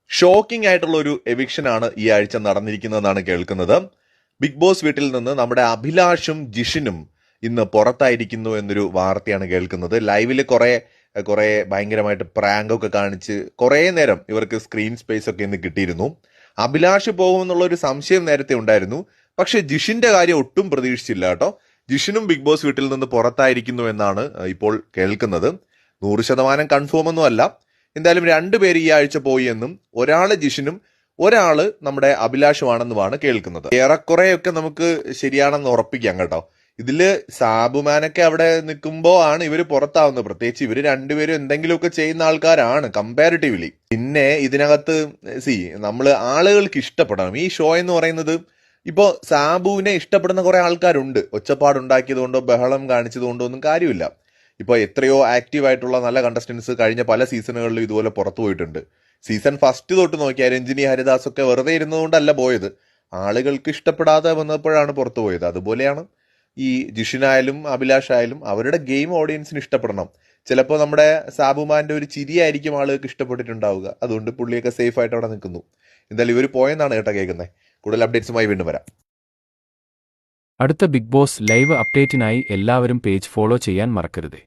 Shocking ആയിട്ടുള്ള ഒരു eviction ആണ് ഈ ആഴ്ച നടന്നിരിക്കുന്നതെന്നാണ് കേൾക്കുന്നത്. ബിഗ് ബോസ് വീട്ടിൽ നിന്ന് നമ്മുടെ അഭിലാഷും ജിഷിനും ഇന്ന് പുറത്തായിരിക്കുന്നു എന്നൊരു വാർത്തയാണ് കേൾക്കുന്നത്. ലൈവില് കുറെ കുറെ ഭയങ്കരമായിട്ട് പ്രാങ്ക് ഒക്കെ കാണിച്ച് കുറെ നേരം ഇവർക്ക് സ്ക്രീൻ സ്പേസ് ഒക്കെ ഇന്ന് കിട്ടിയിരുന്നു. അഭിലാഷ് പോകുമെന്നുള്ള ഒരു സംശയം നേരത്തെ ഉണ്ടായിരുന്നു. പക്ഷെ ജിഷിന്റെ കാര്യം ഒട്ടും പ്രതീക്ഷിച്ചില്ല കേട്ടോ. ജിഷിനും ബിഗ് ബോസ് വീട്ടിൽ നിന്ന് പുറത്തായിരിക്കുന്നു എന്നാണ് ഇപ്പോൾ കേൾക്കുന്നത്. 100% കൺഫേം ഒന്നും അല്ല. എന്തായാലും രണ്ടുപേര് ഈ ആഴ്ച പോയി എന്നും ഒരാള് ജിഷിനും ഒരാള് നമ്മുടെ അഭിലാഷുമാണെന്നുമാണ് കേൾക്കുന്നത്. ഏറെക്കുറെയൊക്കെ നമുക്ക് ശരിയാണെന്ന് ഉറപ്പിക്കാം കേട്ടോ. ഇതില് സാബുമാനൊക്കെ അവിടെ നിൽക്കുമ്പോ ആണ് ഇവര് പുറത്താവുന്നത്. പ്രത്യേകിച്ച് ഇവര് രണ്ടുപേരും എന്തെങ്കിലുമൊക്കെ ചെയ്യുന്ന ആൾക്കാരാണ് കമ്പാരിറ്റീവ്ലി. പിന്നെ ഇതിനകത്ത് നമ്മള് ആളുകൾക്ക് ഇഷ്ടപ്പെടണം. ഈ ഷോ എന്ന് പറയുന്നത് ഇപ്പോ സാബുവിനെ ഇഷ്ടപ്പെടുന്ന കുറെ ആൾക്കാരുണ്ട്. ഒച്ചപ്പാടുണ്ടാക്കിയതുകൊണ്ടോ ബഹളം കാണിച്ചതുകൊണ്ടോ ഒന്നും കാര്യമില്ല. ഇപ്പൊ എത്രയോ ആക്റ്റീവ് ആയിട്ടുള്ള നല്ല കണ്ടസ്റ്റൻസ് കഴിഞ്ഞ പല സീസണുകളിലും ഇതുപോലെ പുറത്തു പോയിട്ടുണ്ട്. സീസൺ ഫസ്റ്റ് തൊട്ട് നോക്കിയാൽ രഞ്ജിനി ഹരിദാസ് ഒക്കെ വെറുതെ ഇരുന്നതുകൊണ്ടല്ല പോയത്, ആളുകൾക്ക് ഇഷ്ടപ്പെടാതെ വന്നപ്പോഴാണ് പുറത്തു പോയത്. അതുപോലെയാണ് ഈ ജിഷിനായാലും അഭിലാഷായാലും അവരുടെ ഗെയിം ഓഡിയൻസിന് ഇഷ്ടപ്പെടണം. ചിലപ്പോൾ നമ്മുടെ സാബുമാന്റെ ഒരു ചിരിയായിരിക്കും ആളുകൾക്ക് ഇഷ്ടപ്പെട്ടിട്ടുണ്ടാവുക. അതുകൊണ്ട് പുള്ളിയൊക്കെ സേഫ് ആയിട്ട് അവിടെ നിൽക്കുന്നു. എന്തായാലും ഇവർ പോയെന്നാണ് കേട്ടോ കേൾക്കുന്നത്. കൂടുതൽ അപ്ഡേറ്റ്സുമായി വീണ്ടും വരാം. അടുത്ത ബിഗ് ബോസ് ലൈവ് അപ്ഡേറ്റിനായി എല്ലാവരും പേജ് ഫോളോ ചെയ്യാൻ മറക്കരുത്.